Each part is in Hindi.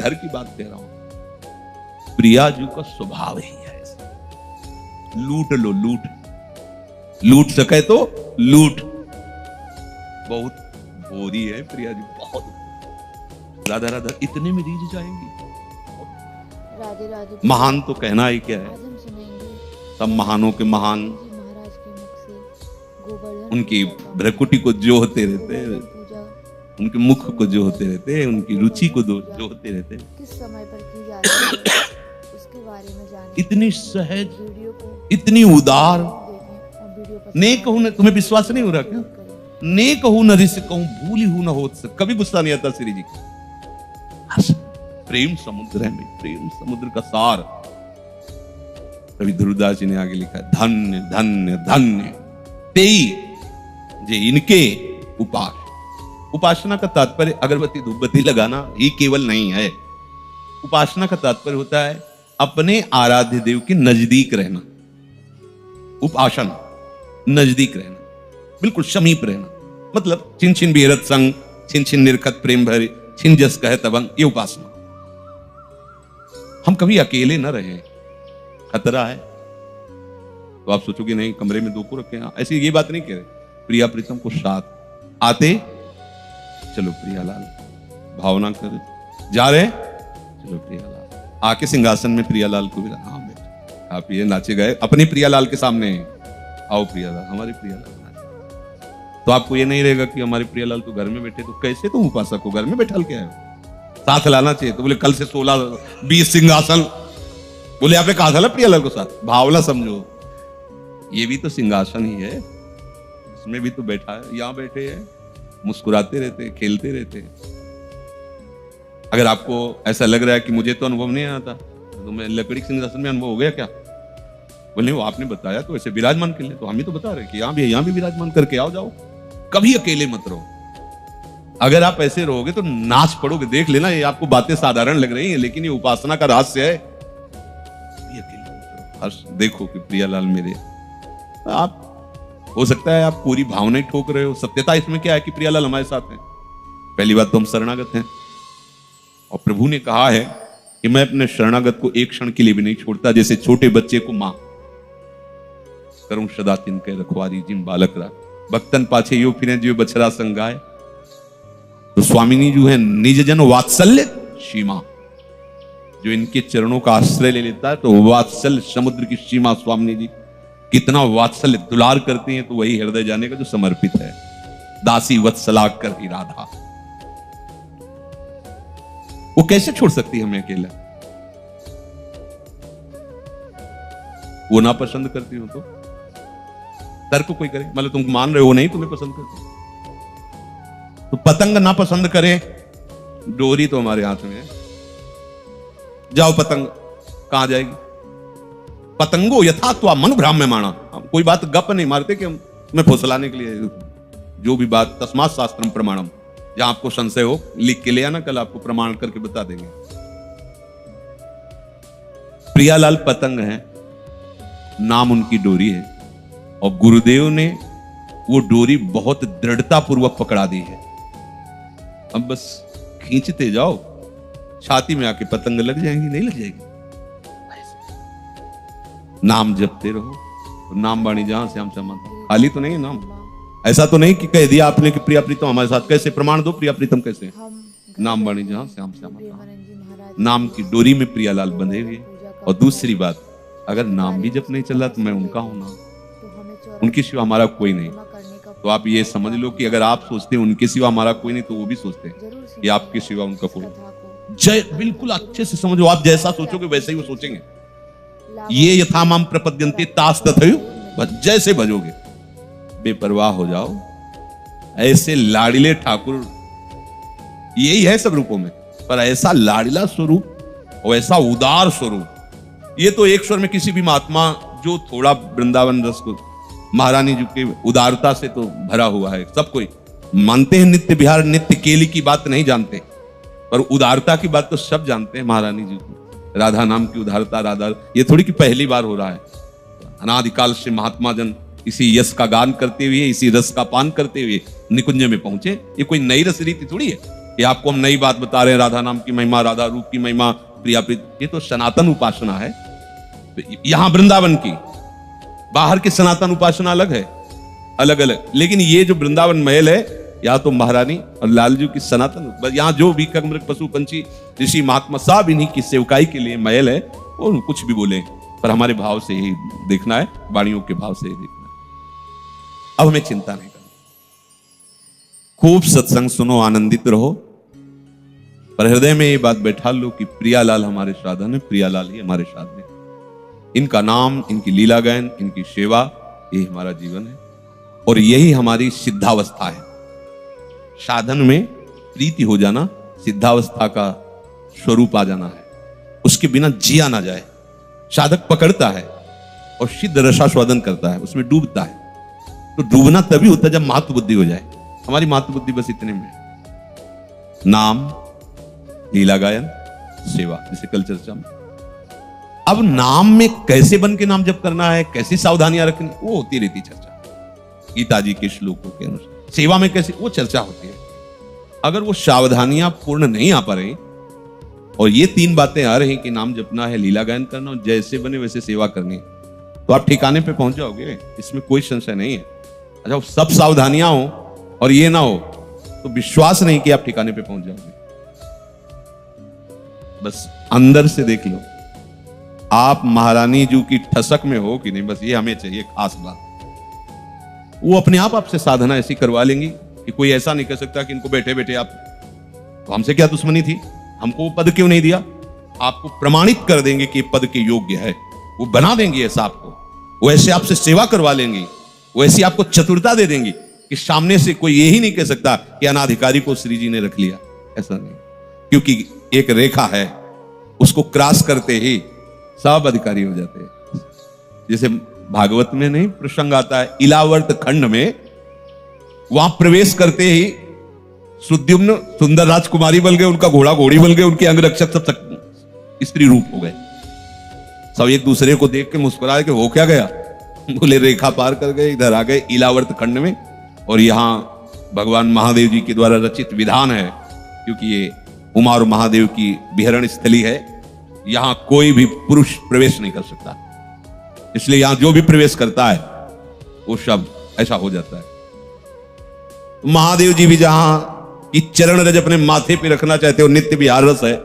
घर की बात कह रहा हूं। प्रिया जी का स्वभाव ही है ऐसा। लूट लो, लूट सके तो लूट। बहुत भोरी है प्रिया जी, बहुत। राधा राधा इतने में रीझ जाएंगी। राधे राधे। महान तो कहना ही क्या है, आज हम सुनेंगे सब महानों के महान जी महाराज के मुख से गोवर्धन उनकी पूजा का भ्रकुटी को जो होते रहते हैं, गोवर्धन पूजा उनके मुख को जो होते रहते हैं, उनकी रुचि को जो होते रहते हैं। किस समय पर की जाती है उसके बारे में जानें। इतनी सहज, वीडियो को इतनी उदार। देखें और वीडियो पसंद ने आए कहूं न, तुम्हें विश्वास नहीं हो रहा क्या? करें। ने कहूं न रिस कहूं, भूल ही हूं न होत से। कभी गुस्सा नहीं आता श्री जी को। प्रेम समुद्र है भाई, प्रेम समुद्र का सार। कवि ध्रुवदास जी ने आगे लिखा है, धन्य धन्य धन्य तेई जे इनके उपास। उपासना का तात्पर्य अगरबत्ती धूपबत्ती लगाना ही केवल नहीं है। उपासना का तात्पर्य होता है अपने आराध्य देव के नजदीक रहना। उपासना नजदीक रहना, बिल्कुल समीप रहना। मतलब छिन छिन बिहरत संग, छिन छिन निरखत प्रेम भरे, छिन जस कहे तबंग, ये उपासना। हम कभी अकेले न रहे, खतरा है। तो आप सोचोगे नहीं कमरे में दो को रखे हैं, ऐसी ये बात नहीं कह रहे। प्रिया प्रीतम को साथ आते, चलो प्रियालाल, भावना कर जा रहे, चलो प्रियालाल। आके सिंहासन में प्रियालाल को भी, हाँ बेटा आप ये नाचे गए अपनी प्रियालाल के सामने, आओ प्रियालाल, हमारी प्रियालाल। तो आपको ये नहीं रहेगा कि हमारे प्रियालाल तो घर में बैठे, तो कैसे तुम उपासक को घर में बैठा के आए हो? साथ लाना चाहिए। तो बोले कल से 16-20 सिंहासन। बोले आपने कहा था ना प्रियालाल को साथ, भावना समझो। ये भी तो सिंहासन ही है, इसमें भी तो बैठा है, यहां बैठे हैं, मुस्कुराते रहते, खेलते रहते। अगर आपको ऐसा लग रहा है कि मुझे तो अनुभव नहीं आता, तो मैं लकड़ी के सिंहासन में अनुभव हो गया क्या? बोले वो आपने बताया तो ऐसे विराजमान कर ले, तो हम ही तो बता रहे कि यहां भी विराजमान करके आओ, जाओ। कभी अकेले मत रहो। अगर आप ऐसे रहोगे तो नाच पड़ोगे। देख लेना, ये आपको बातें साधारण लग रही हैं, लेकिन ये उपासना का रहस्य है। हर्ष देखो कि प्रियालाल मेरे, आप हो सकता है आप पूरी भावना ही ठोक रहे हो। सत्यता इसमें क्या है कि प्रियालाल हमारे साथ हैं। पहली बात तो हम शरणागत हैं, और प्रभु ने कहा है कि मैं अपने शरणागत को एक क्षण के लिए भी नहीं छोड़ता। जैसे छोटे बच्चे को मां करूं सदा तिनके रखवारी, जिम बालक रा भक्तन पाछे यो फिरे जो बछरा संगाय। तो स्वामिनी जो है निज जन वात्सल्य सीमा, जो इनके चरणों का आश्रय ले लेता है, तो वात्सल्य समुद्र की सीमा स्वामिनी जी कितना वात्सल्य दुलार करती हैं। तो वही हृदय जाने का जो समर्पित है। दासी वत्सला कर ही राधा, वो कैसे छोड़ सकती है हमें अकेला? वो ना पसंद करती हो तो तर्क कोई करे, मतलब तुम मान रहे हो नहीं तुम्हें पसंद करती, तो पतंग ना पसंद करे, डोरी तो हमारे हाथ में है। जाओ पतंग, कहां जाएगी? पतंगो यथा तो मनु भ्राम्यमाणा। हम कोई बात गप नहीं मारते कि हम तुम्हें फुसलाने के लिए। जो भी बात तस्मात् शास्त्रम प्रमाणम, जहां आपको संशय हो लिख के ले आना, कल आपको प्रमाण करके बता देंगे। प्रियालाल पतंग है, नाम उनकी डोरी है, और गुरुदेव ने वो डोरी बहुत दृढ़ता पूर्वक पकड़ा दी है। अब बस खींचते जाओ, छाती में आके पतंग लग जाएंगी, नहीं लग जाएगी? नाम जपते रहो, तो नाम बाणी जहां से हम समाता। खाली तो नहीं नाम, ऐसा तो नहीं कि कह दिया आपने कि प्रिया प्रीतम हमारे साथ। कैसे प्रमाण दो, प्रिया प्रीतम कैसे? नाम बाणी जहां से हम समाता। नाम की डोरी में प्रियालाल बंधे हुए। और दूसरी बात, अगर नाम भी जप नहीं चला तो मैं उनका हूं ना, उनके सिवा हमारा कोई नहीं। तो आप ये समझ लो कि अगर आप सोचते हैं उनके सिवा हमारा कोई नहीं, तो वो भी सोचते हैं कि आपके सिवा उनका कोई। जय बिल्कुल अच्छे से समझो, आप जैसा सोचोगे वैसे ही वो सोचेंगे। ये यथा माम प्रपद्यन्ते तास तथैव, बस जैसे भजोगे। बेपरवाह हो जाओ, ऐसे लाड़िले ठाकुर यही है सब रूपों में, पर ऐसा लाड़िला स्वरूप और ऐसा उदार स्वरूप, ये तो एक स्वर में किसी भी महात्मा जो थोड़ा वृंदावन रस को, महारानी जी के उदारता से तो भरा हुआ है। सब कोई मानते हैं नित्य विहार, नित्य केली की बात नहीं जानते, पर उदारता की बात तो सब जानते हैं महारानी जी को। राधा नाम की उदारता, राधा, ये थोड़ी कि पहली बार हो रहा है। अनादिकाल से महात्मा जन इसी यश का गान करते हुए, इसी रस का पान करते हुए निकुंज में पहुंचे। ये कोई नई रस रीति थोड़ी है। ये आपको हम नई बात बता रहे हैं, राधा नाम की महिमा, राधा रूप की महिमा, प्रिया प्रीति, ये तो सनातन उपासना है। यहां वृंदावन की, बाहर की सनातन उपासना अलग है, अलग अलग। लेकिन ये जो वृंदावन महल है, या तो महारानी और लालजू की सनातन, यहाँ जो भी मृग पशु पंछी ऋषि महात्मा सब इन्हीं की सेवकाई के लिए महल है। और कुछ भी बोले, पर हमारे भाव से ही देखना है, वाणियों के भाव से ही देखना है। अब हमें चिंता नहीं करनी, खूब सत्संग सुनो, आनंदित रहो, पर हृदय में ये बात बैठा लो कि प्रियालाल हमारे साधन है, प्रियालाल ही हमारे साधन है। इनका नाम, इनकी लीला गायन, इनकी सेवा, यही हमारा जीवन है और यही हमारी सिद्धावस्था है। साधन में प्रीति हो जाना सिद्धावस्था का स्वरूप आ जाना है। उसके बिना जिया ना जाए। साधक पकड़ता है और सिद्ध रसास्वादन करता है, उसमें डूबता है। तो डूबना तभी होता है जब मातृ बुद्धि हो जाए। हमारी मातृ बुद्धि बस इतने में, नाम, लीला गायन, सेवा, जैसे कल चर्चा में। अब नाम में कैसे बन के नाम जप करना है, कैसी सावधानियां रखनी, वो होती रहती चर्चा गीता जी के श्लोकों के अनुसार। सेवा में कैसे, वो चर्चा होती है। अगर वो सावधानियां पूर्ण नहीं आ पा रही और ये तीन बातें आ रही कि नाम जपना है, लीला गायन करना और जैसे बने वैसे सेवा करनी है, तो आप ठिकाने पे पहुंच जाओगे, इसमें कोई संशय नहीं है। अच्छा, सब सावधानियां हो और ये ना हो तो विश्वास नहीं कि आप ठिकाने पे पहुंच जाओगे। बस अंदर से देख लो आप महारानी जू की ठसक में हो कि नहीं, बस ये हमें चाहिए खास बात। वो अपने आप आपसे साधना ऐसी करवा लेंगी कि कोई ऐसा नहीं कह सकता कि इनको बैठे बैठे आप, तो हमसे क्या दुश्मनी थी, हमको वो पद क्यों नहीं दिया। आपको प्रमाणित कर देंगे कि पद के योग्य है, वो बना देंगे ऐसा आपको, वो ऐसे आपसे सेवा करवा लेंगे, वो ऐसी आपको चतुरता दे देंगी कि सामने से कोई यही नहीं कह सकता कि अनाधिकारी को श्री जी ने रख लिया। ऐसा नहीं, क्योंकि एक रेखा है, उसको क्रॉस करते ही सब अधिकारी हो जाते हैं। जैसे भागवत में नहीं प्रसंग आता है, इलावर्त खंड में, वहां प्रवेश करते ही सुद्युम्न सुंदर राजकुमारी बन गए, उनका घोड़ा घोड़ी बन गए, उनके अंगरक्षक सब स्त्री रूप हो गए। सब एक दूसरे को देख के मुस्कुराए कि हो क्या गया, बोले रेखा पार कर गए, इधर आ गए इलावर्त खंड में। और यहां भगवान महादेव जी के द्वारा रचित विधान है, क्योंकि ये उमा और महादेव की विहरण स्थली है, यहां कोई भी पुरुष प्रवेश नहीं कर सकता, इसलिए यहां जो भी प्रवेश करता है वो सब ऐसा हो जाता है। महादेव जी भी जहां की चरण रज अपने माथे पे रखना चाहते हो, नित्य विहार रस है,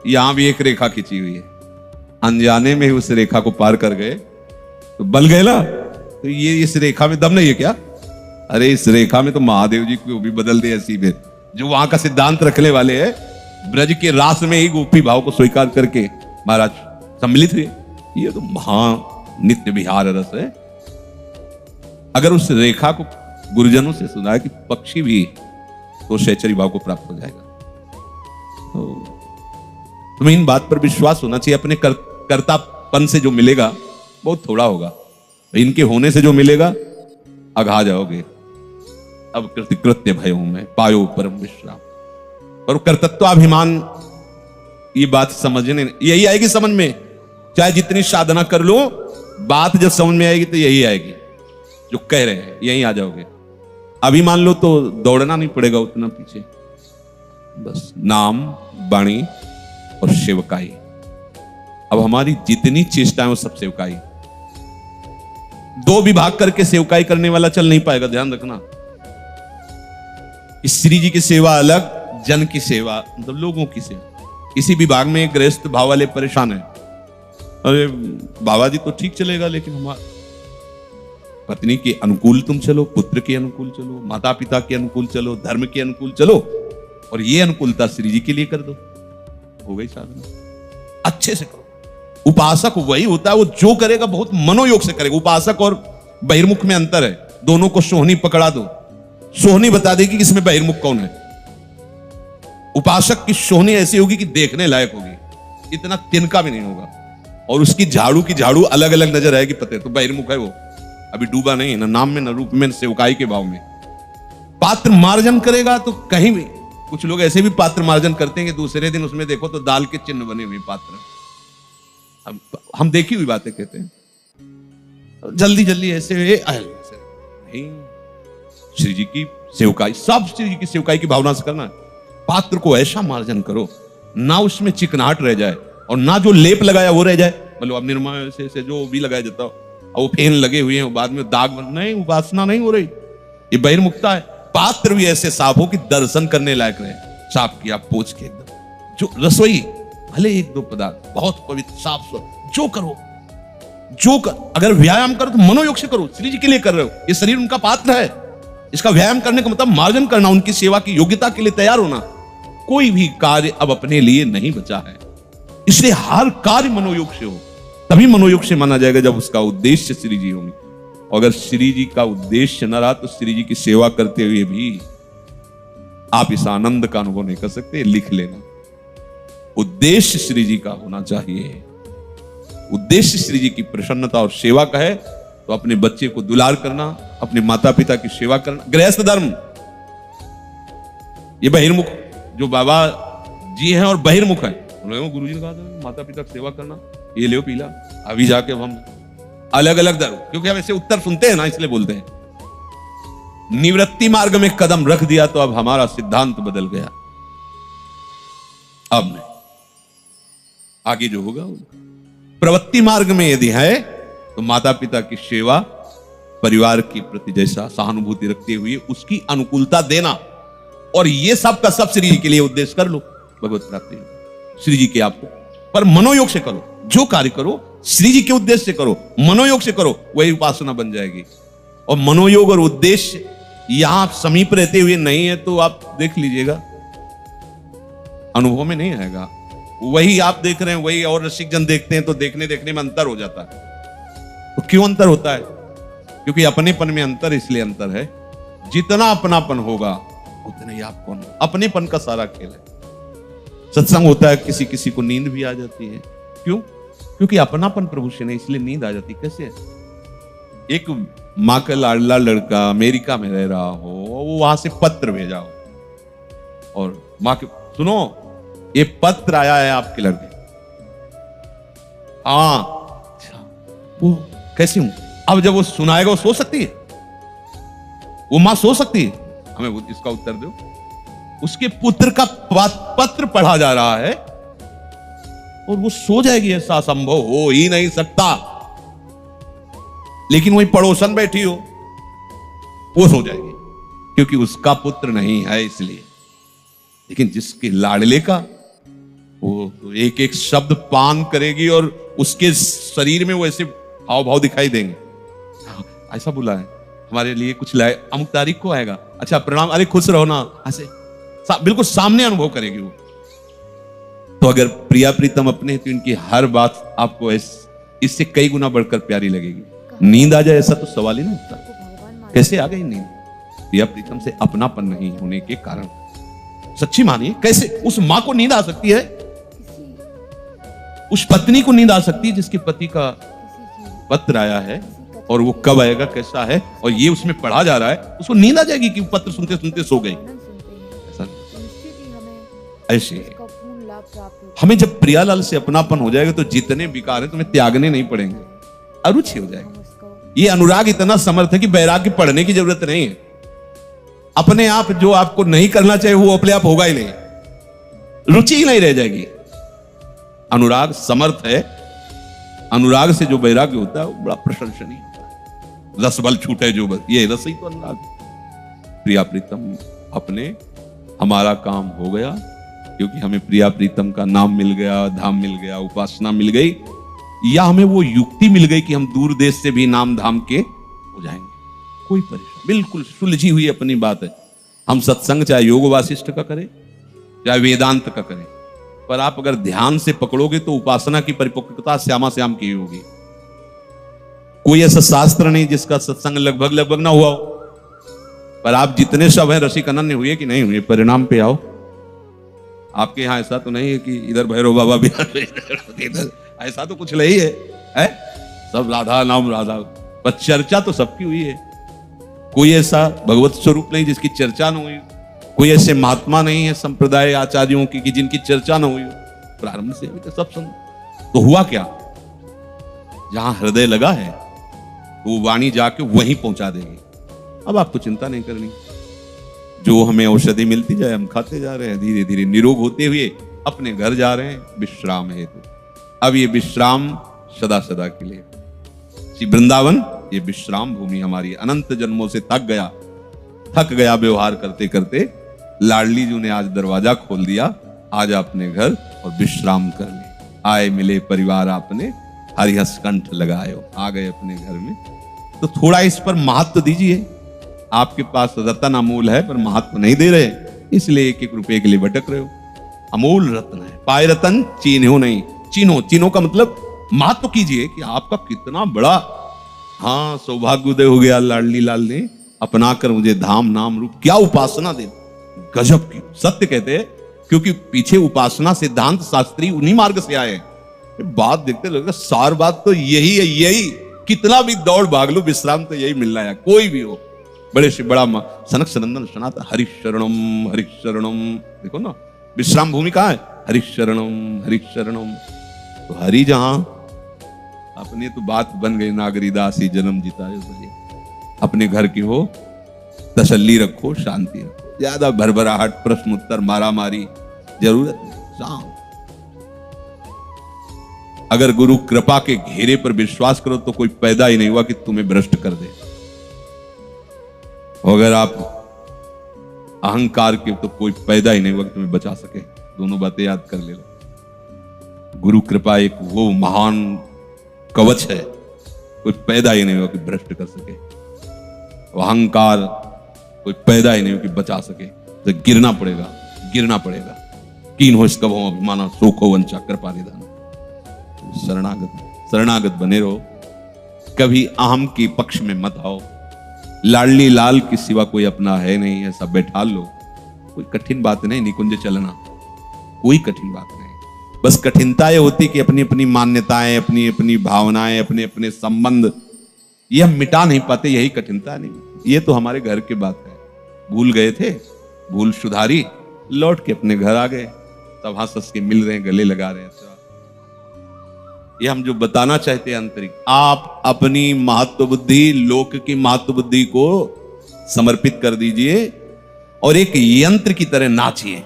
यहां भी एक रेखा खींची हुई है। अनजाने में ही उस रेखा को पार कर गए तो बल गए ना। तो ये इस रेखा में दम नहीं है क्या? अरे इस रेखा में तो महादेव जी को भी बदल दे ऐसी में, जो वहां का सिद्धांत रखने वाले हैं, ब्रज के रास में ही गोपी भाव को स्वीकार करके महाराज सम्मिलित हुए। ये तो महा नित्य विहार रस है। अगर उस रेखा को गुरुजनों से सुना है कि पक्षी भी तो शैचरी भाव को प्राप्त हो जाएगा। तो तुम्हें इन बात पर विश्वास होना चाहिए। अपने कर्तापन से जो मिलेगा बहुत थोड़ा होगा, इनके होने से जो मिलेगा अघा जाओगे। अब कृत्य भय हूं मैं, पायो परम विश्राम। और कर्तत्वाभिमान, ये बात समझने यही आएगी समझ में। चाहे जितनी साधना कर लो, बात जब समझ में आएगी तो यही आएगी जो कह रहे हैं, यही आ जाओगे। अभी मान लो तो दौड़ना नहीं पड़ेगा उतना पीछे, बस नाम, वाणी और सेवकाई। अब हमारी जितनी चेष्टाएं वो सब सेवकाई। दो विभाग करके सेवकाई करने वाला चल नहीं पाएगा, ध्यान रखना। श्री जी की सेवा अलग, जन की सेवा मतलब लोगों की सेवा। इसी विभाग में एक गृहस्थ भाव वाले परेशान है। अरे बाबा जी तो ठीक चलेगा, लेकिन हमारा पत्नी के अनुकूल तुम चलो, पुत्र के अनुकूल चलो, माता पिता के अनुकूल चलो, धर्म के अनुकूल चलो, और ये अनुकूलता श्री जी के लिए कर दो, हो गई साधना। अच्छे से करो। उपासक वही होता है, वो जो करेगा बहुत मनोयोग से करेगा। उपासक और बहिर्मुख में अंतर है। दोनों को सोहनी पकड़ा दो, सोहनी बता देगी कि इसमें बहिर्मुख कौन है। उपासक की सोहनी ऐसी होगी कि देखने लायक होगी, इतना तिनका भी नहीं होगा, और उसकी झाड़ू की झाड़ू अलग अलग नजर आएगी, पता है तो बहिर्मुख है वो, अभी डूबा नहीं, ना नाम में, ना रूप में, सेवकाई के भाव में। पात्र मार्जन करेगा तो कहीं भी, कुछ लोग ऐसे भी पात्र मार्जन करते हैं कि दूसरे दिन उसमें देखो तो दाल के चिन्ह बने हुए पात्र। हम देखी हुई बातें कहते हैं, जल्दी जल्दी ऐसे नहीं। श्री जी की सेवकाई, सब श्री जी की सेवकाई की भावना से करना है। पात्र को ऐसा मार्जन करो ना उसमें चिकनाहट रह जाए और ना जो लेप लगाया वो रह जाए। मतलब अब निर्मा से जो भी लगाया जाता हो और वो फेन लगे हुए हैं बाद में दाग बन नहीं, उपासना नहीं हो रही, ये बहिर्मुखता है। पात्र भी ऐसे साफ हो कि दर्शन करने लायक रहे, साफ किया पोंछ के एकदम। जो रसोई भले एक दो पदार्थ बहुत पवित्र साफ सुथरा जो करो, जो कर, अगर व्यायाम करो तो मनोयोग से करो, श्री जी के लिए कर रहे हो, ये शरीर उनका पात्र है, इसका व्यायाम करने का मतलब मार्जन करना, उनकी सेवा की योग्यता के लिए तैयार होना। कोई भी कार्य अब अपने लिए नहीं बचा है, इसलिए हर कार्य मनोयोग से हो, तभी मनोयोग से माना जाएगा जब उसका उद्देश्य श्री जी होंगे। अगर श्री जी का उद्देश्य न रहा तो श्री जी की सेवा करते हुए भी आप इस आनंद का अनुभव नहीं कर सकते। लिख लेना, उद्देश्य श्री जी का होना चाहिए। उद्देश्य श्री जी की प्रसन्नता और सेवा का है तो अपने बच्चे को दुलार करना, अपने माता पिता की सेवा करना, गृहस्थ धर्म। ये बहिर्मुख जो बाबा जी हैं और बहिर्मुख हैं, गुरु जी ने कहा था माता पिता की सेवा करना, ये ले पीला। अभी जाके हम अलग अलग धर्म, क्योंकि हम ऐसे उत्तर सुनते हैं ना इसलिए बोलते हैं। निवृत्ति मार्ग में कदम रख दिया तो अब हमारा सिद्धांत बदल गया। अब नहीं, आगे जो होगा प्रवृत्ति मार्ग में यदि है तो माता पिता की सेवा, परिवार के प्रति जैसा सहानुभूति रखते हुए उसकी अनुकूलता देना, और ये सब का सब श्री जी के लिए उद्देश्य कर लो, भगवत प्राप्ति श्री जी के आपको। पर मनोयोग से करो, जो कार्य करो श्री जी के उद्देश्य से करो, मनोयोग से करो, वही उपासना बन जाएगी। और मनोयोग और उद्देश्य यहां समीप रहते हुए नहीं है तो आप देख लीजिएगा अनुभव में नहीं आएगा। वही आप देख रहे हैं, वही और रसिक जन देखते हैं तो देखने देखने में अंतर हो जाता है। तो क्यों अंतर होता है? क्योंकि अपनेपन में अंतर इसलिए अंतर है, जितना अपनापन होगा उतने ही आप कौन, अपनेपन का सारा खेल है। सत्संग होता है, किसी किसी को नींद भी आ जाती है। क्यों? क्योंकि अपनापन प्रभु से नहीं, इसलिए नींद आ जाती। कैसे? एक माँ का लाडला लड़का अमेरिका में रह रहा हो, वो वहां से पत्र भेजा हो और माँ के, सुनो ये पत्र आया है आपके लड़के। हाँ, वो कैसी हूं? अब जब वो सुनाएगा वो सो सकती है, वो मां सो सकती है? हमें इसका उत्तर दो। उसके पुत्र का पत्र पढ़ा जा रहा है और वो सो जाएगी, ऐसा संभव हो ही नहीं सकता। लेकिन वही पड़ोसन बैठी हो, वो सो जाएगी क्योंकि उसका पुत्र नहीं है इसलिए। लेकिन जिसके लाडले का, वो तो एक एक शब्द पान करेगी और उसके शरीर में वो ऐसे हाव भाव दिखाई देंगे। ऐसा बोला है हमारे लिए कुछ लाए, अमुक तारीख को आएगा, अच्छा प्रणाम, अरे खुश रहो ना, ऐसे बिल्कुल सामने अनुभव करेगी वो। तो अगर प्रिया प्रीतम अपने तो इनकी हर बात आपको इससे कई गुना बढ़कर प्यारी लगेगी। नींद आ जाए ऐसा तो सवाल ही नहीं उठता। कैसे आ गई नींद? प्रिया प्रीतम से अपनापन नहीं होने के कारण। सच्ची मानिए, कैसे उस मां को नींद आ सकती है, उस पत्नी को नींद आ सकती है जिसके पति का पत्र आया है और वो कब आएगा, कैसा है, और ये उसमें पढ़ा जा रहा है, उसको नींद आ जाएगी कि पत्र सुनते सुनते सो गई। ऐसे हमें जब प्रियालाल से अपनापन हो जाएगा तो जितने विकार है तुम्हें त्यागने नहीं पड़ेंगे, अरुचि हो जाएगी। ये अनुराग इतना समर्थ है कि वैराग्य पढ़ने की जरूरत नहीं है। अपने आप जो आपको नहीं करना चाहिए वो अपने आप होगा ही नहीं, रुचि ही नहीं रह जाएगी। अनुराग समर्थ है, अनुराग से जो वैराग्य होता है वो बड़ा प्रशंसनीय होता है। रस बल छूटे जो बल, ये रस ही तो अनुराग। प्रिया प्रीतम अपने, हमारा काम हो गया क्योंकि हमें प्रिया प्रीतम का नाम मिल गया, धाम मिल गया, उपासना मिल गई, या हमें वो युक्ति मिल गई कि हम दूर देश से भी नाम धाम के हो जाएंगे। कोई परेशानी, बिल्कुल सुलझी हुई अपनी बात है। हम सत्संग चाहे योग वासिष्ठ का करें चाहे वेदांत का करें, पर आप अगर ध्यान से पकड़ोगे तो उपासना की परिपक्वता श्यामा श्याम की होगी। कोई ऐसा शास्त्र नहीं जिसका सत्संग लगभग लगभग ना हुआ हो, पर आप जितने सब हैं रसिक अनन्य हुए कि नहीं हुए, परिणाम पे आओ। आपके यहां ऐसा तो नहीं है कि इधर भैरव बाबा बिहार में इधर, ऐसा तो कुछ नहीं है? सब राधा नाम राधा, पर चर्चा तो सबकी हुई है। कोई ऐसा भगवत स्वरूप नहीं जिसकी चर्चा न हुई, कोई ऐसे महात्मा नहीं है संप्रदाय आचार्यों की कि जिनकी चर्चा न हुई हो। प्रारंभ से अभी तक सब सुन। तो हुआ क्या? जहां हृदय लगा है वो वाणी जाके वहीं पहुंचा देगी। अब आपको चिंता नहीं करनी, जो हमें औषधि मिलती जाए हम खाते जा रहे हैं, धीरे धीरे निरोग होते हुए अपने घर जा रहे हैं विश्राम हेतु। अब ये विश्राम सदा सदा के लिए। श्री वृंदावन ये विश्राम भूमि हमारी अनंत जन्मों से थक गया व्यवहार करते करते। लाडली जी ने आज दरवाजा खोल दिया, आज अपने घर और विश्राम कर ले। आए मिले परिवार आपने, हरिहस कंठ लगायो, आ गए अपने घर में। तो थोड़ा इस पर महत्व दीजिए। आपके पास रतन अमूल है पर महत्व नहीं दे रहे, इसलिए एक एक रुपए के लिए भटक रहे हो। अमूल रत्न है, पाए रतन चीन्हो नहीं। चीन्हो का मतलब महत्व कीजिए कि आपका कितना बड़ा हाँ सौभाग्योदय हो गया। लाडली लाल ने अपना कर मुझे धाम नाम रूप, क्या उपासना दे, गजब की। सत्य कहते हैं क्योंकि पीछे उपासना सिद्धांत शास्त्री उन्हीं मार्ग से आए। बात देखते लोग, सार बात तो यही है, यही कितना भी दौड़ भाग लो विश्राम तो यही मिलना है, कोई भी हो। बड़े से बड़ा सनक सनंदन सनातन हरिशरणम हरिशरणम। देखो ना विश्राम भूमि कहाँ है, हरिशरणम हरिशरणम। तो हरि जहां अपने तो बात बन गई, नागरीदासी जन्म जितायो बलिए। अपने घर की हो तसल्ली रखो, शांति रखो, ज्यादा भरभराहट प्रश्न उत्तर मारा मारी जरूरत नहीं। शांत। अगर गुरु कृपा के घेरे पर विश्वास करो तो कोई पैदा ही नहीं हुआ कि तुम्हें भ्रष्ट कर दे। अगर आप अहंकार के, तो कोई पैदा ही नहीं हुआ कि तुम्हें बचा सके। दोनों बातें याद कर ले लो। गुरु कृपा एक वो महान कवच है, कोई पैदा ही नहीं हुआ कि भ्रष्ट कर सके। अहंकार कोई पैदा ही नहीं हुआ कि बचा सके। तो गिरना पड़ेगा। कीन हो इसका वो अभिमाना, शोक हो वंचा, कृपा निधान। शरणागत बने रहो, कभी अहम के पक्ष में मत आओ। लाडली लाल के सिवा कोई अपना है नहीं, ऐसा बैठा लो। कोई कठिन बात नहीं निकुंज चलना, कोई कठिन बात नहीं। बस कठिनता ये होती कि अपनी अपनी मान्यताएं, अपनी अपनी भावनाएं, अपने अपने संबंध ये हम मिटा नहीं पाते, यही कठिनता नहीं। ये तो हमारे घर की बात है। भूल गए थे, भूल सुधारी, लौट के अपने घर आ गए, तब हंस हंस के मिल रहे हैं, गले लगा रहे हैं। ये हम जो बताना चाहते हैं आंतरिक, आप अपनी महत्व बुद्धि, लोक की महत्व बुद्धि को समर्पित कर दीजिए और एक यंत्र की तरह नाचिए।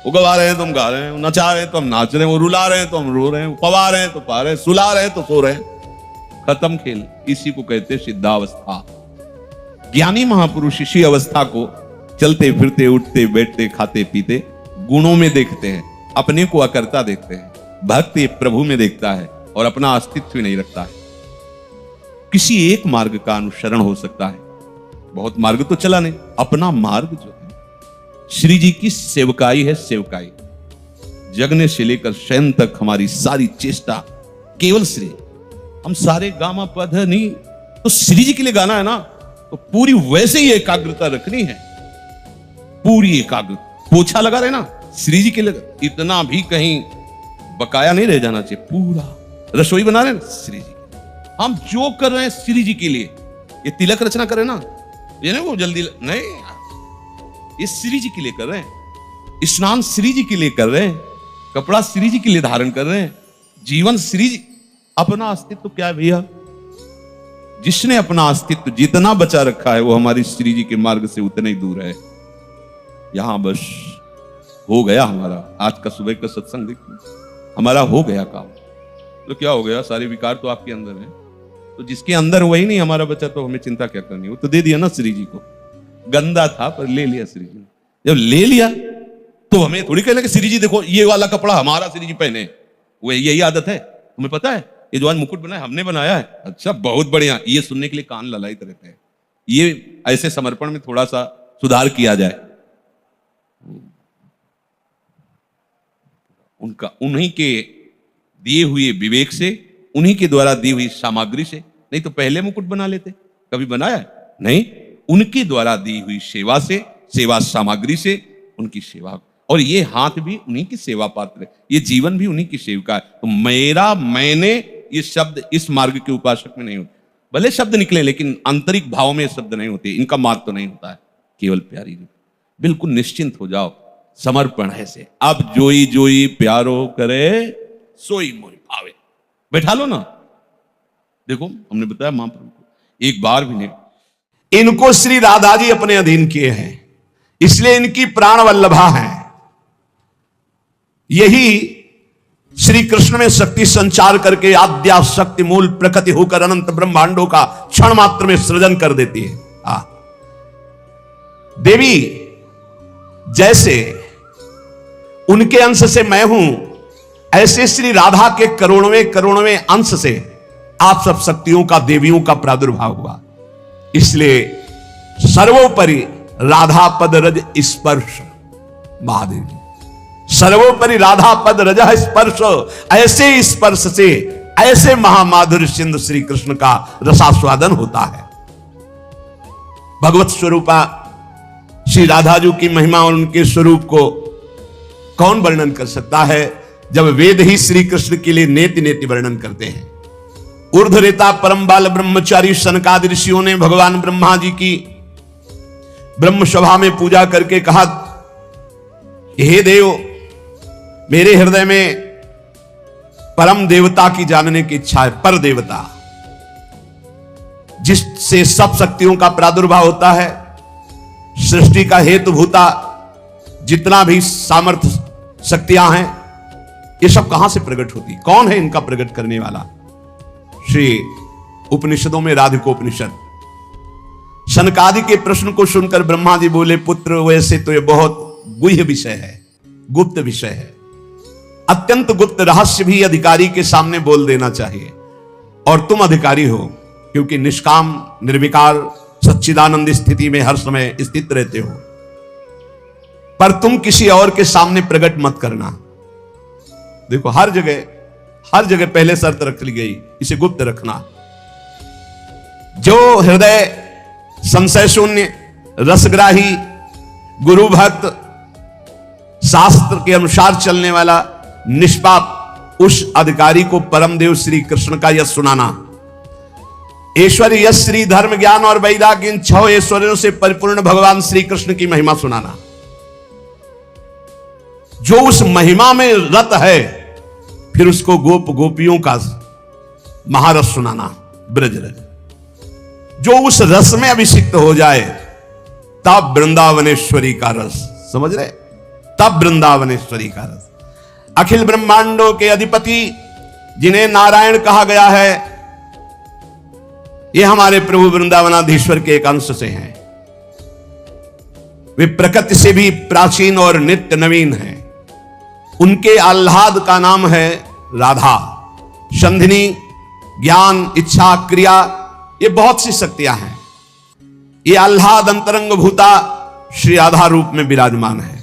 वो गवा रहे हैं तो हम गा रहे हैं, नचा रहे हैं तो हम नाच रहे हैं, वो रुला रहे हैं तो हम रो रहे हैं, पवा रहे हैं तो पा रहे हैं, सुला रहे हैं तो सो रहे हैं। खत्म खेल। इसी को कहते हैं सिद्धावस्था। ज्ञानी महापुरुष इसी अवस्था को चलते फिरते, उठते बैठते, खाते पीते गुणों में देखते हैं, अपने को अकर्ता देखते हैं। भक्त ये प्रभु में देखता है और अपना अस्तित्व नहीं रखता है। किसी एक मार्ग का अनुसरण हो सकता है, बहुत मार्ग तो चला नहीं। अपना मार्ग जो है श्री जी की सेवकाई है, सेवकाई। जगने से लेकर शयन तक हमारी सारी चेष्टा केवल श्री। हम सारे गामा पध नहीं तो श्री जी के लिए गाना है ना, तो पूरी वैसे ही एकाग्रता रखनी है, पूरी एकाग्रता। पोछा लगा रहे ना श्री जी के लिए, इतना भी कहीं बकाया नहीं रह जाना चाहिए। पूरा रसोई बना रहे हैं श्री जी, हम जो कर रहे हैं श्री जी के लिए। ये तिलक रचना करें ना, ये नहीं वो जल्दी नहीं, ये श्री जी के लिए कर रहे हैं। स्नान श्री जी के लिए कर रहे हैं, कपड़ा श्री जी के लिए धारण कर रहे हैं, जीवन श्री जी। अपना अस्तित्व क्या है भैया? जिसने अपना अस्तित्व जितना बचा रखा है वो हमारी श्री जी के मार्ग से उतना ही दूर है। यहां बस हो गया हमारा आज का सुबह का सत्संग देखिए, हमारा हो गया काम। तो क्या हो गया? सारे विकार तो आपके अंदर है, तो जिसके अंदर वही नहीं हमारा बचा, तो हमें चिंता क्या करनी? वो तो दे दिया ना श्री जी को। गंदा था पर ले लिया श्री जी ने। जब ले लिया तो हमें थोड़ी कहना कि श्री जी देखो ये वाला कपड़ा हमारा श्री जी पहने। वो यही आदत है, तुम्हें पता है? ये जो आज मुकुट बनाया हमने बनाया है। अच्छा बहुत बढ़िया, ये सुनने के लिए कान ललायत रहते हैं। ये ऐसे समर्पण में थोड़ा सा सुधार किया जाए। उनका उन्हीं के दिए हुए विवेक से, उन्हीं के द्वारा दी हुई सामग्री से, नहीं तो पहले मुकुट बना लेते। कभी बनाया नहीं, उनके द्वारा दी हुई सेवा से, सेवा सामग्री से, उनकी सेवा। और ये हाथ भी उन्हीं की सेवा पात्र है, ये जीवन भी उन्हीं की सेविका है। तो मेरा, मैंने, ये शब्द इस मार्ग के उपासक में नहीं होते। भले शब्द निकले लेकिन आंतरिक भाव में शब्द नहीं होते, इनका मार्ग तो नहीं होता है। केवल प्यारी रूप, बिल्कुल निश्चिंत हो जाओ, समर्पण है से। अब जोई जोई प्यारो करे सोई मोई भावे। बैठा लो ना। देखो हमने बताया महाप्रभु को एक बार भी नहीं, इनको श्री राधा जी अपने अधीन किए हैं। इसलिए इनकी प्राण वल्लभा है। यही श्री कृष्ण में शक्ति संचार करके आद्या शक्ति मूल प्रकृति होकर अनंत ब्रह्मांडों का क्षण मात्र में सृजन कर देती है। देवी जैसे उनके अंश से मैं हूं, ऐसे श्री राधा के करोड़वें अंश से आप सब शक्तियों का, देवियों का प्रादुर्भाव हुआ। इसलिए सर्वोपरि राधा पद रज स्पर्श महादेवी, सर्वोपरि राधा पद रज स्पर्श, ऐसे स्पर्श से ऐसे महामाधुर्य सिंधु श्री कृष्ण का रसास्वादन होता है। भगवत स्वरूपा श्री राधा जी की महिमा और उनके स्वरूप को कौन वर्णन कर सकता है, जब वेद ही श्री कृष्ण के लिए नेति नेति वर्णन करते हैं। ऊर्ध्वरेता परम बाल ब्रह्मचारी सनकादि ऋषियों ने भगवान ब्रह्मा जी की ब्रह्म सभा में पूजा करके कहा, हे देव, मेरे हृदय में परम देवता की जानने की इच्छा है। पर देवता जिससे सब शक्तियों का प्रादुर्भाव होता है, सृष्टि का हेतु भूता जितना भी सामर्थ्य शक्तियां हैं, ये सब कहां से प्रकट होती, कौन है इनका प्रकट करने वाला? श्री उपनिषदों में राधिकोपनिषद। सनकादि के प्रश्न को सुनकर ब्रह्मा जी बोले, पुत्र वैसे तो ये बहुत गुह्य विषय है, गुप्त विषय है, अत्यंत गुप्त रहस्य भी अधिकारी के सामने बोल देना चाहिए। और तुम अधिकारी हो, क्योंकि निष्काम निर्विकार सच्चिदानंद स्थिति में हर समय स्थित रहते हो, पर तुम किसी और के सामने प्रकट मत करना। देखो हर जगह पहले शर्त रख ली गई, इसे गुप्त रखना। जो हृदय संशय शून्य, रसग्राही, गुरु भक्त, शास्त्र के अनुसार चलने वाला, निष्पाप, उस अधिकारी को परमदेव श्री कृष्ण का यश सुनाना। ऐश्वर्य, यश, श्री, धर्म, ज्ञान और वैराग्य, इन 6 ऐश्वर्यों से परिपूर्ण भगवान श्री कृष्ण की महिमा सुनाना। जो उस महिमा में रत है, फिर उसको गोप गोपियों का महारस सुनाना, ब्रज रज। जो उस रस में अभिषिक्त हो जाए, तब वृंदावनेश्वरी का रस, समझ रहे, तब वृंदावनेश्वरी का रस। अखिल ब्रह्मांडों के अधिपति जिन्हें नारायण कहा गया है, ये हमारे प्रभु वृंदावनाधीश्वर के एक अंश से हैं। वे प्रकृति से भी प्राचीन और नित्य नवीन हैं। उनके आह्लाद का नाम है राधा। संधिनी, ज्ञान, इच्छा, क्रिया, ये बहुत सी शक्तियां हैं। ये आह्लाद अंतरंग भूता श्री राधा रूप में विराजमान है।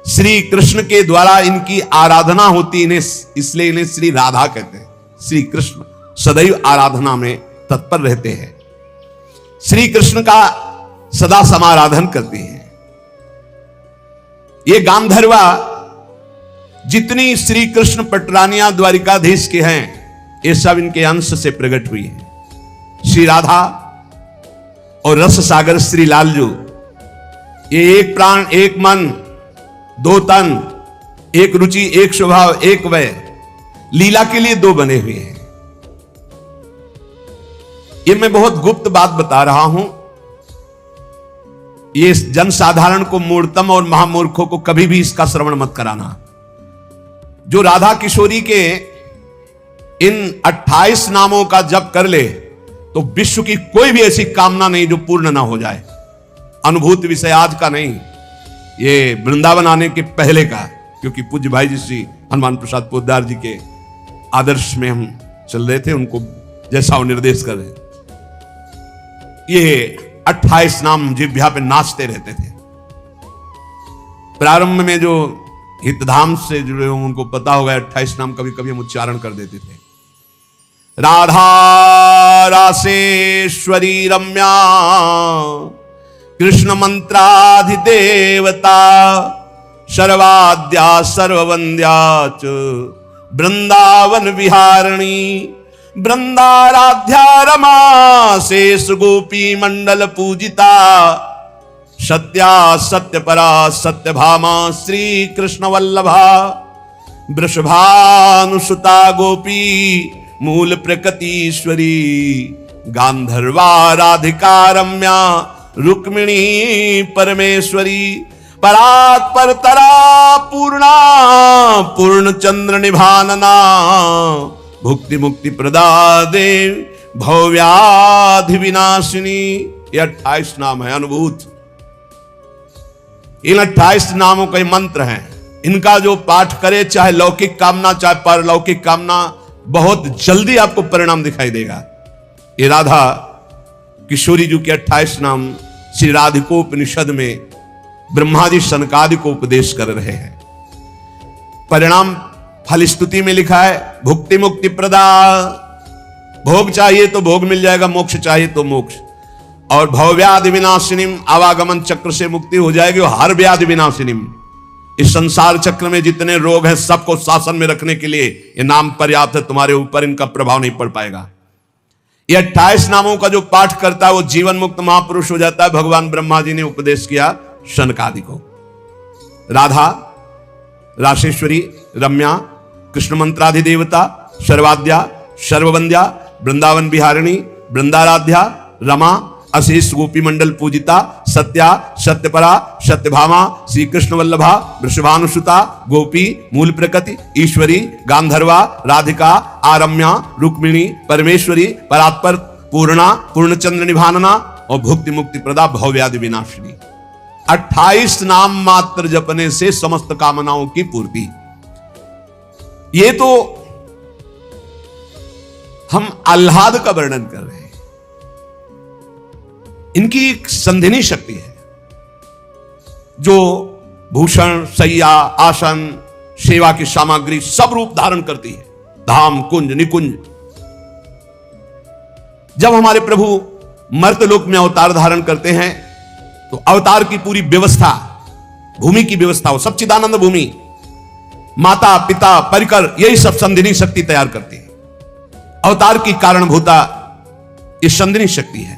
श्री कृष्ण के द्वारा इनकी आराधना होती, इन्हें इसलिए इन्हें श्री राधा कहते हैं। श्री कृष्ण सदैव आराधना में तत्पर रहते हैं, श्री कृष्ण का सदा समाराधन करते हैं। ये गांधर्वा जितनी श्री कृष्ण पटरानियां द्वारिकाधीश के हैं, ये सब इनके अंश से प्रकट हुई हैं। श्री राधा और रस सागर श्री लालजू, ये एक प्राण, एक मन, 2 तन, एक रुचि, एक स्वभाव, एक वय, लीला के लिए 2 बने हुए हैं। ये मैं बहुत गुप्त बात बता रहा हूं। ये जनसाधारण को, मूर्तम और महामूर्खों को कभी भी इसका श्रवण मत कराना। जो राधा किशोरी के इन 28 नामों का जप कर ले, तो विश्व की कोई भी ऐसी कामना नहीं जो पूर्ण ना हो जाए। अनुभूति विषय आज का नहीं, ये वृंदावन आने के पहले का, क्योंकि पूज्य भाई जी श्री हनुमान प्रसाद पोद्दार जी के आदर्श में हम चल रहे थे, उनको जैसा वो निर्देश कर रहे। ये 28 नाम जिह्वा पे नाचते रहते थे। प्रारंभ में जो हितधाम से जुड़े हों उनको पता होगा, 28 नाम कभी कभी हम उच्चारण कर देते थे। राधा रासेश्वरी रम्या, कृष्ण मंत्राधिदेवता, सर्वाद्या सर्ववंद्या च, वृंदावन विहारिणी, वृंदाराध्या रमा, शेष गोपी मंडल पूजिता, सत्या सत्यपरा सत्यभामा, श्री कृष्ण वल्लभा, वृषभानुसुता गोपी, मूल प्रकृतीश्वरी, गांधर्वा राधिका रम्या, रुक्मिणी परमेश्वरी, परात पर तरा पूर्णा पूर्ण चंद्र निभानना भुक्ति मुक्ति प्रदा देव भव्याधि विनाशिनी। ये 28 नाम है अनुभूत। इन 28 नामों के मंत्र हैं। इनका जो पाठ करे, चाहे लौकिक कामना चाहे परलौकिक कामना, बहुत जल्दी आपको परिणाम दिखाई देगा। ये राधा किशोरी जी के 28 नाम श्री राधिकोपनिषद में ब्रह्मादि सनकादि को उपदेश कर रहे हैं। परिणाम फल स्तुति में लिखा है भुक्ति मुक्ति प्रदा। भोग चाहिए तो भोग मिल जाएगा, मोक्ष चाहिए तो मोक्ष। और भवव्याधि विनाशिनीम, आवागमन चक्र से मुक्ति हो जाएगी। और हर व्याधि विनाशिनीम, इस संसार चक्र में जितने रोग हैं सबको शासन में रखने के लिए ये नाम पर्याप्त है। तुम्हारे ऊपर इनका प्रभाव नहीं पड़ पाएगा। ये 28 नामों का जो पाठ करता है वो जीवन मुक्त महापुरुष हो जाता है। भगवान ब्रह्मा जी ने उपदेश किया शनकादि को। राधा, राशेश्वरी, रम्या, कृष्ण मंत्राधिदेवता, सर्वाद्या, सर्ववंद्या, वृंदावन बिहारिणी, वृंदाराध्या, रमा, अशेष गोपी मंडल पूजिता, सत्या, सत्यपरा, सत्यभामा, श्री कृष्ण वल्लभा, वृषभानुसुता, गोपी, मूल प्रकृति, ईश्वरी, गांधर्वा, राधिका, आरम्या, रुक्मिणी, परमेश्वरी, परात्पर, पूर्णा, पूर्णचंद्र निभानना और भुक्ति मुक्ति प्रदा भवव्याधि विनाशिनी। 28 नाम मात्र जपने से समस्त कामनाओं की पूर्ति। ये तो हम आह्लाद का वर्णन कर रहे हैं। इनकी एक संधिनी शक्ति है जो भूषण, शैया, आसन, सेवा की सामग्री सब रूप धारण करती है। धाम, कुंज, निकुंज। जब हमारे प्रभु मर्तलोक में अवतार धारण करते हैं तो अवतार की पूरी व्यवस्था, भूमि की व्यवस्था, वो सच्चिदानंद भूमि, माता पिता परिकर, यही सब संधिनी शक्ति तैयार करती है। अवतार की कारणभूता ये संधिनी शक्ति है,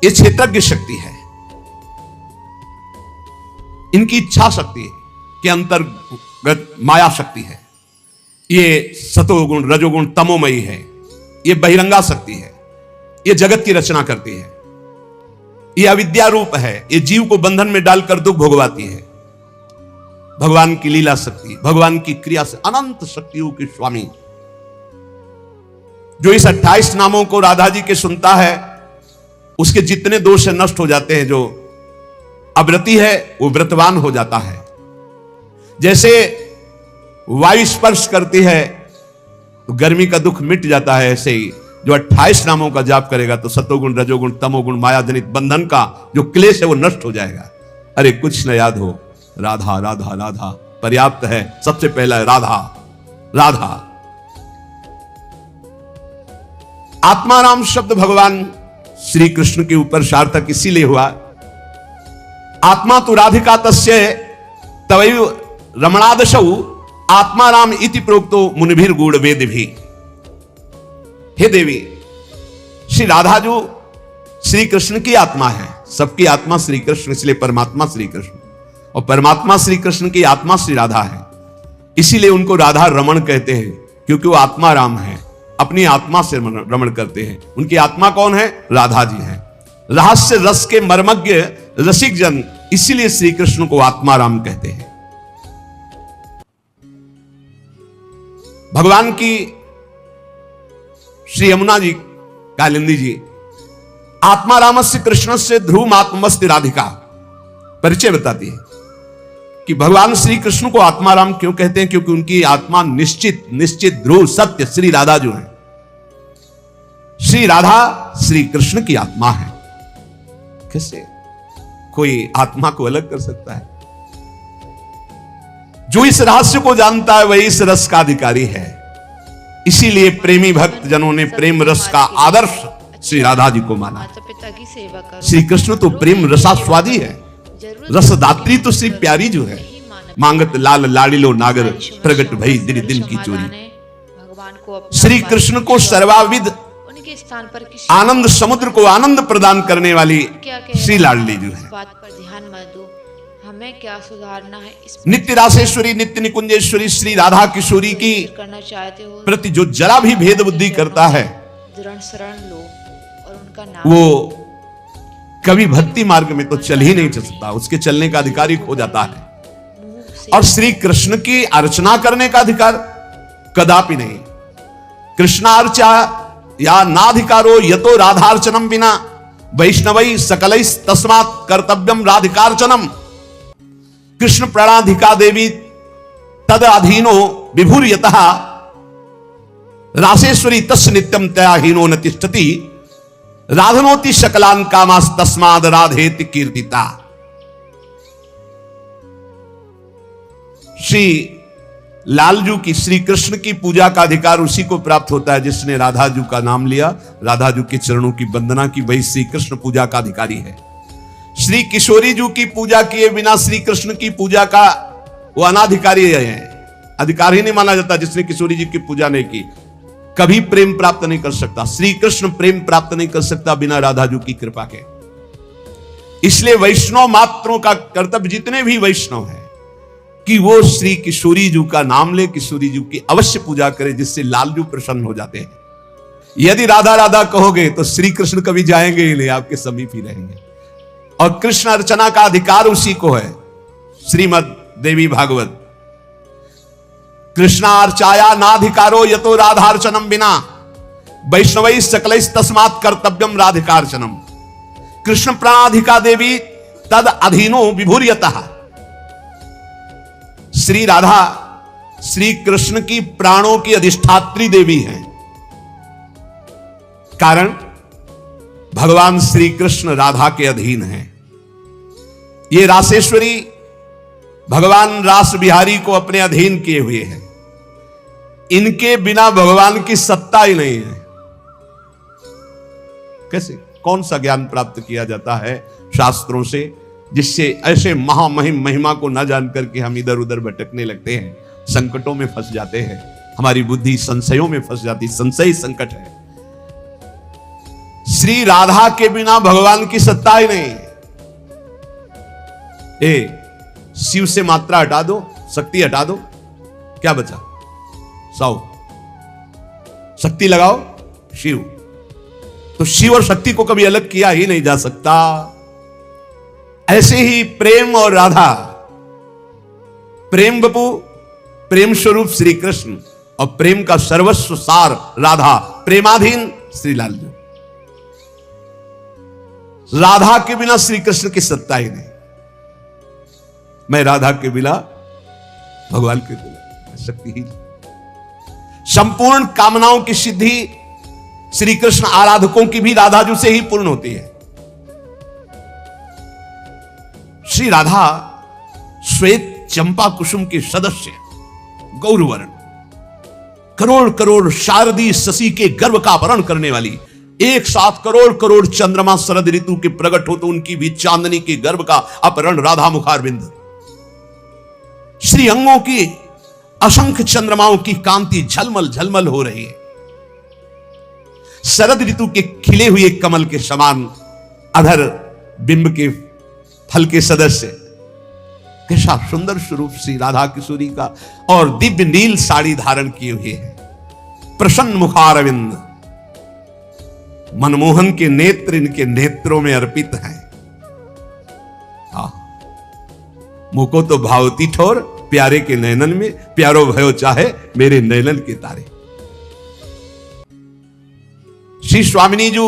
ये क्षेत्रज्ञ शक्ति है। इनकी इच्छा शक्ति के अंतर्गत माया शक्ति है। ये सतोगुण, रजोगुण, तमोमयी है। ये बहिरंगा शक्ति है। ये जगत की रचना करती है। ये अविद्या रूप है। ये जीव को बंधन में डालकर दुख भोगवाती है। भगवान की लीला शक्ति, भगवान की क्रिया से अनंत शक्तियों के स्वामी जो इस 28 नामों को राधा जी के सुनता है, उसके जितने दोष है नष्ट हो जाते हैं। जो अव्रती है वो व्रतवान हो जाता है। जैसे वायु स्पर्श करती है तो गर्मी का दुख मिट जाता है, ऐसे ही जो 28 नामों का जाप करेगा तो सतोगुण, रजोगुण, तमोगुण, माया जनित बंधन का जो क्लेश है वो नष्ट हो जाएगा। अरे कुछ न याद हो, राधा राधा राधा पर्याप्त है। सबसे पहला है राधा राधा। आत्माराम शब्द भगवान श्री कृष्ण के ऊपर सार्थक इसीलिए हुआ, आत्मा तो राधिका तस्य तवैव रमणादशौ आत्माराम इति प्रोक्तो मुनिभिर गूढ़ वेद भी। हे देवी, श्री राधा जो श्री कृष्ण की आत्मा है, सबकी आत्मा श्री कृष्ण, इसलिए परमात्मा श्री कृष्ण, और परमात्मा श्री कृष्ण की आत्मा श्री राधा है। इसीलिए उनको राधा रमण कहते हैं, क्योंकि वो आत्मा राम है, अपनी आत्मा से रमण करते हैं। उनकी आत्मा कौन है? राधा जी है। रहस्य रस के मर्मज्ञ रसिक जन, इसीलिए श्री कृष्ण को आत्मा राम कहते हैं। भगवान की श्री यमुना जी कालिंदी जी आत्मा रामस्य कृष्ण से ध्रुव आत्मस्ति राधिका परिचय बताती है कि भगवान श्री कृष्ण को आत्मा राम क्यों कहते हैं, क्योंकि उनकी आत्मा निश्चित निश्चित ध्रुव सत्य श्री राधा जो है, श्री राधा श्री कृष्ण की आत्मा है। कैसे कोई आत्मा को अलग कर सकता है? जो इस रहस्य को जानता है वही इस रस का अधिकारी है। इसीलिए प्रेमी भक्त जनों ने प्रेम रस का आदर्श श्री राधा जी को माना। श्री कृष्ण तो प्रेम रसास्वादी है, रसदात्री तो श्री प्यारी जो है। मांगत लाल लाड़िलो नागर प्रगट भई दिन दिन की चोरी। श्री कृष्ण को सर्वाविद स्थान पर आनंद समुद्र को आनंद प्रदान करने वाली श्री लाडली जो है। बात पर ध्यान मत दो, हमें क्या सुधारना है इस नित्य रासेश्वरी नित्य निकुंजेश्वरी श्री राधा किशोरी की करना चाहते हो प्रति जो जरा भी भेद बुद्धि करता है, दृढ़ शरण लो और उनका नाम वो कभी भक्ति मार्ग में तो चल ही नहीं सकता, उसके चलने का अधिकार ही खो जाता है। और श्री कृष्ण की अर्चना करने का अधिकार कदापि नहीं। कृष्णार्चा या नाधिकारो यतो राधार्चनम बिना वैष्णवै सकलै तस्मात् कर्तव्यम राधिकार्चनम। कृष्ण प्राणाधिका देवी तद अधीनो विभुर्यतः रासेश्वरी तस्य नित्यम तयाहीनो न तिष्ठति राधनोति शकलान कामास तस्माद राधेति कीर्तिता। श्री लालजू की, श्री कृष्ण की पूजा का अधिकार उसी को प्राप्त होता है जिसने राधाजू का नाम लिया, राधाजू के चरणों की वंदना की, वही श्री कृष्ण पूजा का अधिकारी है। श्री किशोरी जू की पूजा किए बिना श्री कृष्ण की पूजा का वो अनाधिकारी है, अधिकार ही नहीं माना जाता। जिसने किशोरी जी की पूजा नहीं की कभी प्रेम प्राप्त नहीं कर सकता। श्री कृष्ण प्रेम प्राप्त नहीं कर सकता बिना राधाजू की कृपा के। इसलिए वैष्णव मात्रों का कर्तव्य, जितने भी वैष्णव हैं, कि वो श्री किशोरी जू का नाम ले, किशोरी जू की अवश्य पूजा करे, जिससे लालजू प्रसन्न हो जाते हैं। यदि राधा राधा कहोगे तो श्री कृष्ण कभी जाएंगे ही नहीं, आपके समीप ही रहेंगे। और कृष्ण अर्चना का अधिकार उसी को है। श्रीमद देवी भागवत, कृष्णार्चाया नाधिकारो यतो राधार्चनम बिना वैष्णवै सकलै तस्मात् कर्तव्यम राधिकार्चनम। कृष्ण प्राणाधिका देवी तद अधीनो विभुर्यतः। श्री राधा श्री कृष्ण की प्राणों की अधिष्ठात्री देवी हैं। कारण भगवान श्री कृष्ण राधा के अधीन हैं। ये रासेश्वरी भगवान रास बिहारी को अपने अधीन किए हुए हैं। इनके बिना भगवान की सत्ता ही नहीं है। कैसे, कौन सा ज्ञान प्राप्त किया जाता है शास्त्रों से, जिससे ऐसे महामहिम महिमा को न जानकर के हम इधर उधर भटकने लगते हैं, संकटों में फंस जाते हैं, हमारी बुद्धि संशयों में फंस जाती। संशय संकट है। श्री राधा के बिना भगवान की सत्ता ही नहीं। शिव से मात्रा हटा दो, शक्ति हटा दो, क्या बचा? 100। शक्ति लगाओ शिव, तो शिव और शक्ति को कभी अलग किया ही नहीं जा सकता। ऐसे ही प्रेम और राधा, प्रेम बपू, प्रेम स्वरूप श्री कृष्ण, और प्रेम का सर्वस्व सार राधा, प्रेमाधीन श्री लालजू। राधा के बिना श्री कृष्ण की सत्ता ही नहीं। मैं राधा के बिना भगवान के बिना शक्ति ही। संपूर्ण कामनाओं की सिद्धि श्री कृष्ण आराधकों की भी राधाजू से ही पूर्ण होती है। श्री राधा श्वेत चंपा कुसुम के सदस्य, गौरवर्ण, करोड़ करोड़ शारदी शशि के गर्भ का अपहरण करने वाली, एक साथ करोड़ करोड़ चंद्रमा शरद ऋतु के प्रकट हो तो उनकी भी चांदनी के गर्भ का अपहरण राधा मुखारविंद। श्री अंगों की असंख्य चंद्रमाओं की कांति झलमल झलमल हो रही है। शरद ऋतु के खिले हुए कमल के समान अधर बिंब के फल के सदस्य, कैसा सुंदर स्वरूप श्री राधा किशोरी का। और दिव्य नील साड़ी धारण किए हुए है, प्रसन्न मुखारविंद, मनमोहन के नेत्र इनके नेत्रों में अर्पित हैं। मुको तो भावती ठोर, प्यारे के नयनन में प्यारो भयो चाहे मेरे नयनन के तारे। श्री स्वामिनी जू,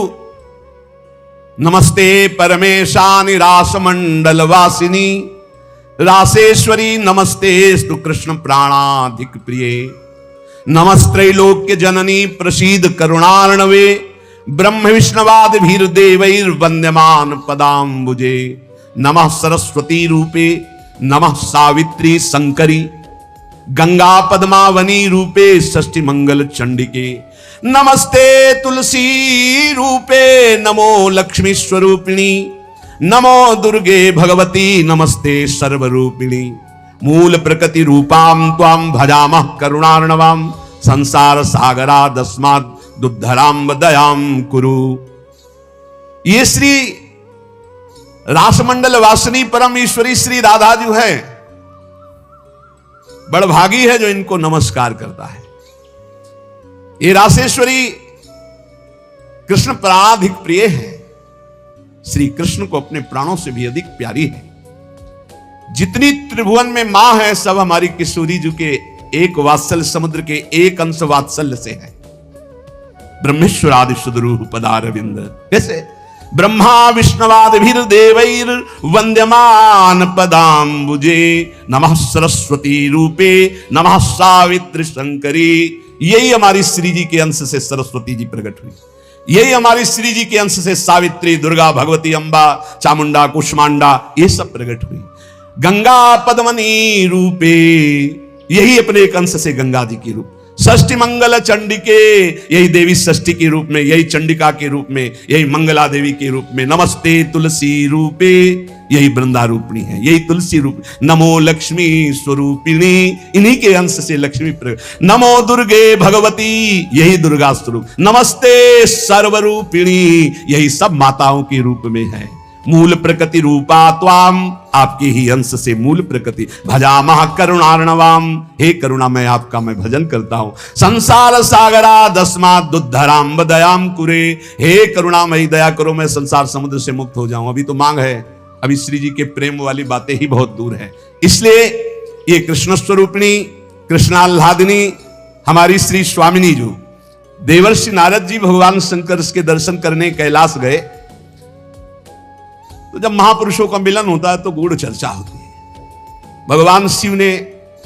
नमस्ते परमेशानि रास मंडल वासिनी रासेश्वरी, नमस्ते स्तु कृष्ण प्राणाधिक प्रिय, नमस्त्रैलोक्य जननी प्रसीद करुणार्णवे, ब्रह्म विष्णवाद भीर देवैर वंद्यमान पदाम्बुजे, नमः सरस्वती रूपे, नमः सावित्री शंकरी, गंगा पद्मावनी रूपे षष्ठी मंगल चंडिके, नमस्ते तुलसी रूपे, नमो लक्ष्मी स्वरूपिणी, नमो दुर्गे भगवती, नमस्ते सर्वरूपिणी, मूल प्रकृति रूपाम त्वाम भजामः करुणार्णवाम, संसार सागरा दस्मात् दुद्धराम दयाम कुरु। ये श्री रासमंडल वासिनी परम ईश्वरी श्री राधा जो है, बड़भागी है जो इनको नमस्कार करता है। ये रासेश्वरी कृष्ण प्राणाधिक प्रिय है। श्री कृष्ण को अपने प्राणों से भी अधिक प्यारी है। जितनी त्रिभुवन में मां है सब हमारी किशोरी जी के एक वात्सल्य समुद्र के एक अंश वात्सल्य से है। ब्रह्मेश्वरादि सुदरूह पदारविंद, कैसे ब्रह्मा विष्णवादिभिर देवैर वंद्यमान पदाम्बुजे नमः सरस्वती रूपे नमः सावित्री शंकरी। यही हमारी श्री जी के अंश से सरस्वती जी प्रकट हुई, यही हमारी श्री जी के अंश से सावित्री, दुर्गा, भगवती, अंबा, चामुंडा, कुष्मांडा ये सब प्रकट हुई। गंगा पद्मनी रूपे, यही अपने एक अंश से गंगा जी की रूप। षष्ठी मंगल चंडिके, यही देवी षष्ठी के रूप में, यही चंडिका के रूप में, यही मंगला देवी के रूप में। नमस्ते तुलसी रूपे, यही वृंदा रूपिणी है, यही तुलसी रूप। नमो लक्ष्मी स्वरूपिणी, इन्हीं के अंश से लक्ष्मी प्रकट। नमो दुर्गे भगवती, यही दुर्गा स्वरूप। नमस्ते सर्वरूपिणी, यही सब माताओं के रूप में है। मूल प्रकृति रूपा त्वाम, आपके ही अंश से मूल प्रकृति। भजामः करुणार्णवाम, हे करुणा मैं आपका मैं भजन करता हूं। संसार सागरा दस्मात् दुद्धराम दयाम कुरे, हे करुणामयी दया करो मैं संसार समुद्र से मुक्त हो जाऊं। अभी तो मांग है, अभी श्री जी के प्रेम वाली बातें ही बहुत दूर है। इसलिए ये कृष्ण स्वरूपिणी कृष्णाल्हादिनी हमारी श्री स्वामिनी जो देवर्षि नारद जी भगवान शंकर के दर्शन करने कैलाश गए, तो जब महापुरुषों का मिलन होता है तो गूढ़ चर्चा होती है। भगवान शिव ने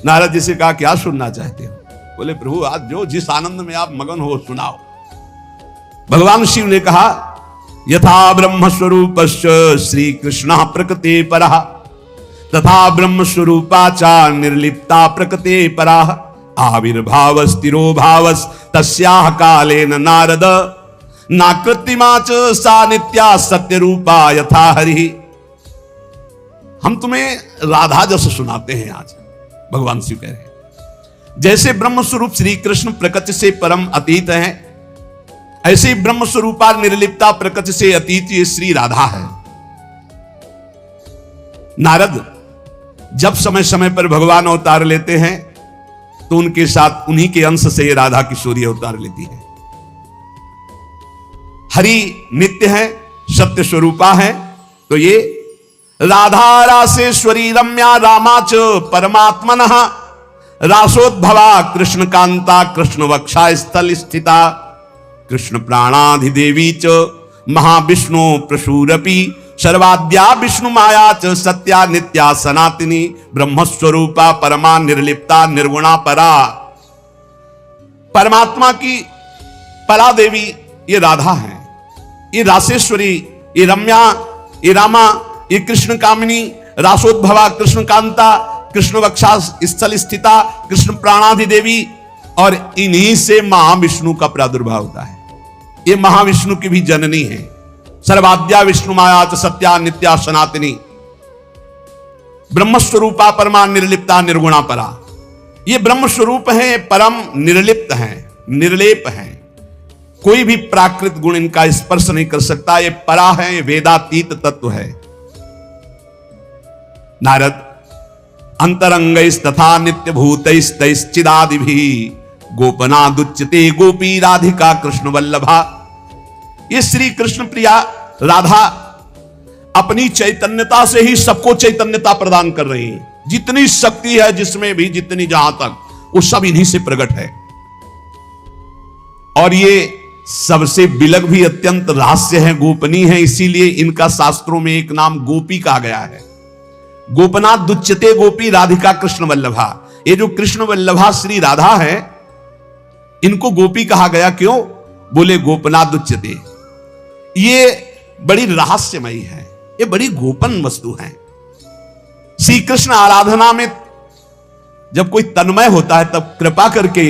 नारद जी से कहा क्या सुनना चाहते हो? बोले प्रभु आज जो जिस आनंद में आप मगन हो सुनाओ। भगवान शिव ने कहा यथा ब्रह्म स्वरूपस्य श्री कृष्ण प्रकृते परः तथा ब्रह्म स्वरूपाचा निर्लिप्ता प्रकृते परः आविर्भावस्तिरो भावस् तस्याः कालेन नारद नाकृतिमाच सा नित्या सत्य रूपा यथा हरि। हम तुम्हें राधा जस सुनाते हैं आज। भगवान शिव कह रहे हैं जैसे ब्रह्म स्वरूप श्री कृष्ण प्रकृति से परम अतीत है, ऐसे ही ब्रह्म स्वरूपा निर्लिप्ता प्रकृति से अतीत ये श्री राधा है। नारद जब समय समय पर भगवान अवतार लेते हैं तो उनके साथ उन्हीं के अंश से ये राधा किशोरी अवतार लेती है। हरि नित्य है, सत्य स्वरूपा है, तो ये राधा रासेश्वरी रम्या रामाच परमात्मनः रासोद्भवा कृष्ण कांता कृष्ण वक्षा स्थल स्थिता कृष्ण प्राणाधिदेवी च महाविष्णु प्रसूरपि सर्वाद्या विष्णु माया च सत्या नित्या सनातनी ब्रह्मस्वरूपा परमा निर्लिप्ता निर्गुणा परा। परमात्मा की परा देवी ये राधा है, ये रासेश्वरी, ये रम्या, ये रामा, ये कृष्ण कामिनी, रासोद्भवा कृष्ण कांता कृष्ण वक्षा स्थल स्थिता कृष्ण प्राणाधिदेवी, और इन्हीं से महाविष्णु का प्रादुर्भाव होता है। ये महाविष्णु की भी जननी है। सर्वाद्या विष्णु माया च सत्या नित्या सनातनी ब्रह्मस्वरूपा परमा निर्लिप्ता निर्गुणा परा। ये ब्रह्म स्वरूप है, परम निर्लिप्त है, निर्लेप है, कोई भी प्राकृत गुण इनका स्पर्श नहीं कर सकता। ये परा है, ये वेदातीत तत्व है। नारद अंतरंगैस्तथा नित्य भूतैस्तैश्चिदादिभिः गोपनादुच्यते गोपी राधिका कृष्ण वल्लभा। ये श्री कृष्ण प्रिया राधा अपनी चैतन्यता से ही सबको चैतन्यता प्रदान कर रही है। जितनी शक्ति है जिसमें भी, जितनी जहां तक, वो सब इन्हीं से प्रकट है। और ये सबसे बिलग भी अत्यंत रहस्य है, गोपनीय है, इसीलिए इनका शास्त्रों में एक नाम गोपी कहा गया है। गोपनाथ दुच्यते गोपी राधिका कृष्ण वल्लभा। ये जो कृष्ण वल्लभा श्री राधा है, इनको गोपी कहा गया क्यों? बोले गोपनाथ दुच्यते, ये बड़ी रहस्यमयी है, ये बड़ी गोपन वस्तु है। श्री कृष्ण आराधना में जब कोई तन्मय होता है तब कृपा करके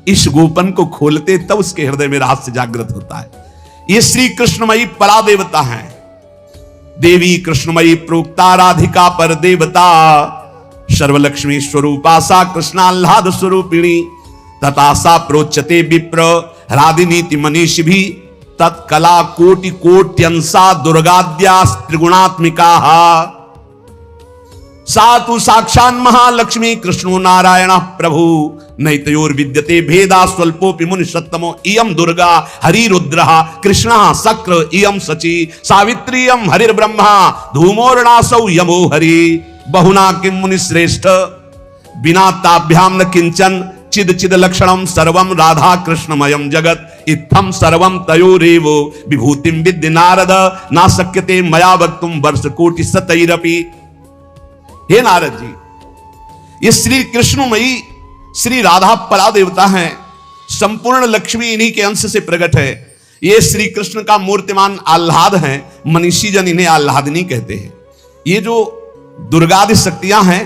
इस गोपन को खोलते, तब उसके हृदय में रहस्य जागृत होता है। ये श्री कृष्णमयी परा देवता है। देवी कृष्णमयी प्रोक्ता राधिका पर देवता सर्वलक्ष्मी स्वरूपा सा कृष्णाल्हाद स्वरूपिणी तथा सा प्रोच्यते विप्र राधिनीति मनीषि भी तत्कला कोटि कोट्यंसा दुर्गाद्या त्रिगुणात्मिका। सातु साक्षान महालक्ष्मी कृष्णो नारायण प्रभु नैतयोर विद्यते भेदा स्वल्पोपि मुनि सत्तमो इयम दुर्गा हरिरुद्रः कृष्णः शक्र इयम सची सावित्री इयम हरिर्ब्रह्मा धूमोर्णासौ यमो हरि बहुना किम मुनि श्रेष्ठ बिना ताभ्याम न किंचन चिद चिद लक्षणम सर्वम राधा कृष्णमयम जगत इत्थम सर्वम तयोरेव विभूतिम विद्य नारद ना शक्यते मया वक्तुम वर्ष कोटि सतैरपि। हे नारद जी, ये श्री कृष्णमयी श्री राधा परा देवता हैं, संपूर्ण लक्ष्मी इन्हीं के अंश से प्रकट है। ये श्री कृष्ण का मूर्तिमान आह्लाद हैं, मनीषी जन इन्हें आह्लादनी कहते हैं। ये जो दुर्गादि शक्तियां हैं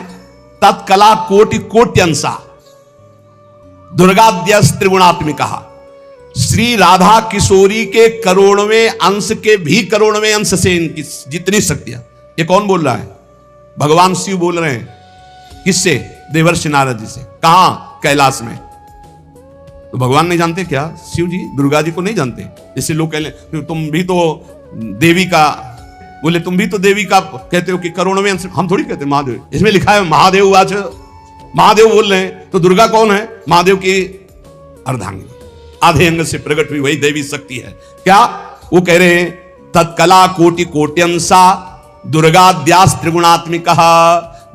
तत्कला कोटि कोट्यंसा दुर्गाद्यस त्रिगुणात्मिका, श्री राधा किशोरी के करोड़वें अंश के भी करोड़वें अंश से इनकी जितनी शक्तियां। ये कौन बोल रहा है? भगवान शिव बोल रहे हैं। किससे? देवर्षि नारद जी से। कहां? कैलाश में। तो भगवान नहीं जानते क्या? शिव जी दुर्गा जी को नहीं जानते? जैसे लोग कह ले तुम भी तो देवी का, बोले तुम भी तो देवी का कहते हो कि करोड़वें अंश। हम थोड़ी कहते महादेव, इसमें लिखा है महादेव आज, महादेव बोल रहे हैं। तो दुर्गा कौन है? महादेव की अर्धांगिनी, आधे अंग से प्रकट हुई वही देवी शक्ति है। क्या वो कह रहे हैं? तत्कला कोटि कोट्यंसा दुर्गाद्यास त्रिगुणात्मिका,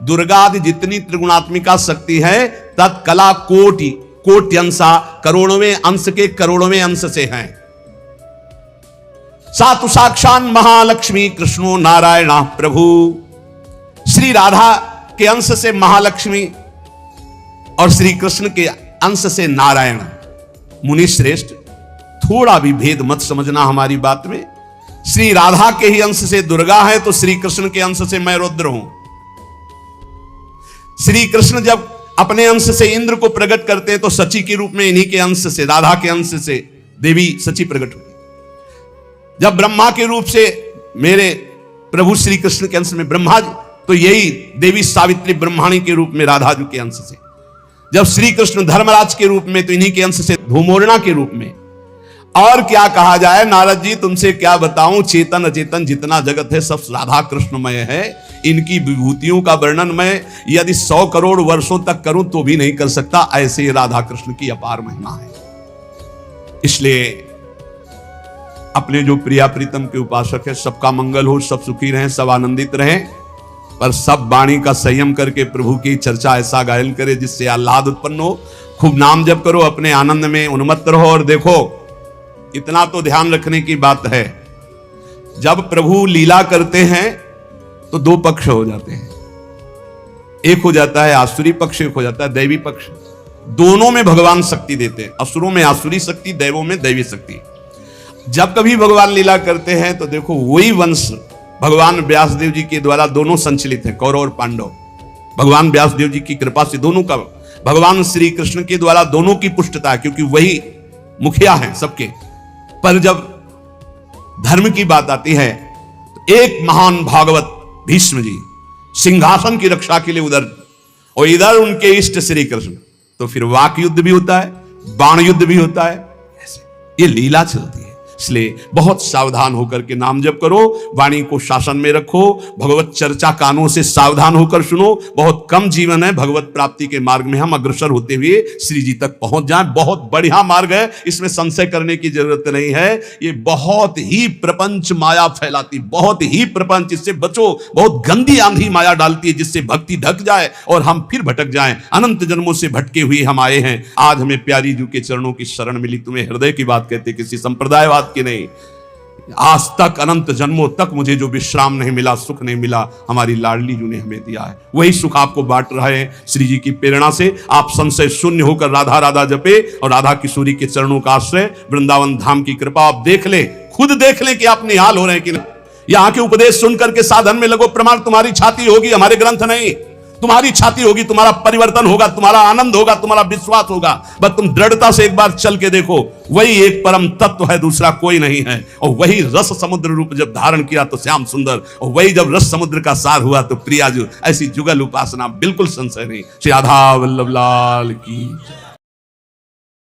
दुर्गादि जितनी त्रिगुणात्मिका शक्ति है तत्कला कोटि कोट्यंसा करोड़वें अंश के करोड़वें अंश से हैं। सातु साक्षान महालक्ष्मी कृष्णो नारायण प्रभु, श्री राधा के अंश से महालक्ष्मी और श्री कृष्ण के अंश से नारायण। मुनि श्रेष्ठ, थोड़ा भी भेद मत समझना हमारी बात में। श्री राधा के ही अंश से दुर्गा है तो श्री कृष्ण के अंश से मैं रुद्र हूं। श्री कृष्ण जब अपने अंश से इंद्र को प्रकट करते हैं तो सची के रूप में इन्हीं के अंश से, राधा के अंश से देवी सची प्रकट हुई। जब ब्रह्मा के रूप से मेरे प्रभु श्री कृष्ण के अंश में ब्रह्मा, तो यही देवी सावित्री ब्रह्माणी के रूप में राधा जी के अंश से। जब श्री कृष्ण धर्मराज के रूप में तो इन्हीं के अंश से धूमोरणा के रूप में। और क्या कहा जाए नारद जी, तुमसे क्या बताऊं, चेतन अचेतन जितना जगत है सब राधा कृष्णमय है। इनकी विभूतियों का वर्णन मैं यदि 100 करोड़ वर्षों तक करूं तो भी नहीं कर सकता, ऐसे राधा कृष्ण की अपार महिमा है। इसलिए अपने जो प्रिया प्रीतम के उपासक है, सबका मंगल हो, सब सुखी रहें, सब आनंदित रहें, पर सब वाणी का संयम करके प्रभु की चर्चा ऐसा गायन करे जिससे आह्लाद उत्पन्न हो। खूब नाम जप करो, अपने आनंद में उन्मत्त रहो। और देखो, इतना तो ध्यान रखने की बात है, जब प्रभु लीला करते हैं तो दो पक्ष हो जाते हैं। एक हो जाता है आसुरी पक्ष, एक हो जाता है दैवी पक्ष। दोनों में भगवान शक्ति देते हैं, असुरों में आसुरी शक्ति, दैवों में दैवी शक्ति। जब कभी भगवान लीला करते हैं तो देखो वही वंश भगवान व्यासदेव जी के द्वारा दोनों संचलित हैं, कौरव और पांडव। भगवान व्यासदेव जी की कृपा से दोनों का, भगवान श्री कृष्ण के द्वारा दोनों की पुष्टता है, क्योंकि वही मुखिया हैं सबके। पर जब धर्म की बात आती है तो एक महान भागवत भीष्म जी सिंहासन की रक्षा के लिए उधर, और इधर उनके इष्ट श्री कृष्ण। तो फिर वाक युद्ध भी होता है, बाण युद्ध भी होता है, ऐसे ये लीला चलती है। इसलिए बहुत सावधान होकर के नाम जप करो, वाणी को शासन में रखो, भगवत चर्चा कानों से सावधान होकर सुनो। बहुत कम जीवन है, भगवत प्राप्ति के मार्ग में हम अग्रसर होते हुए श्री जी तक पहुंच जाएं। बहुत बढ़िया मार्ग है, इसमें संशय करने की जरूरत नहीं है। ये बहुत ही प्रपंच माया फैलाती, बहुत ही प्रपंच, इससे बचो। बहुत गंदी आंधी माया डालती है जिससे भक्ति ढक जाए और हम फिर भटक जाएं। अनंत जन्मों से भटके हुए हम आए हैं, आज हमें प्यारी जी के चरणों की शरण मिली। तुम्हें हृदय की बात कहते, किसी संप्रदायवाद की नहीं। आज तक अनंत जन्मों तक मुझे जो विश्राम नहीं मिला, सुख नहीं मिला, हमारी लाडली जी ने हमें दिया है। वही सुख आपको बांट रहे हैं श्री जी की प्रेरणा से। आप संशय शून्य होकर राधा राधा जपे और राधा किशोरी के चरणों का आश्रय वृंदावन धाम की कृपा आप देख ले, खुद देख ले कि आप निहाल हो रहे हैं कि नहीं। यहाँ के उपदेश सुनकर के साधन में लगो, प्रमाण तुम्हारी छाती होगी, हमारे ग्रंथ नहीं। तुम्हारी छाती होगी, तुम्हारा परिवर्तन होगा, तुम्हारा आनंद होगा, तुम्हारा विश्वास होगा। बस तुम दृढ़ता से एक बार चल के देखो, वही एक परम तत्व है, दूसरा कोई नहीं है। और वही रस समुद्र रूप जब धारण किया तो श्याम सुंदर, और वही जब रस समुद्र का सार हुआ तो प्रिया जो। ऐसी जुगल उपासना बिल्कुल संशय नहीं। श्री राधा वल्लभ लाल की।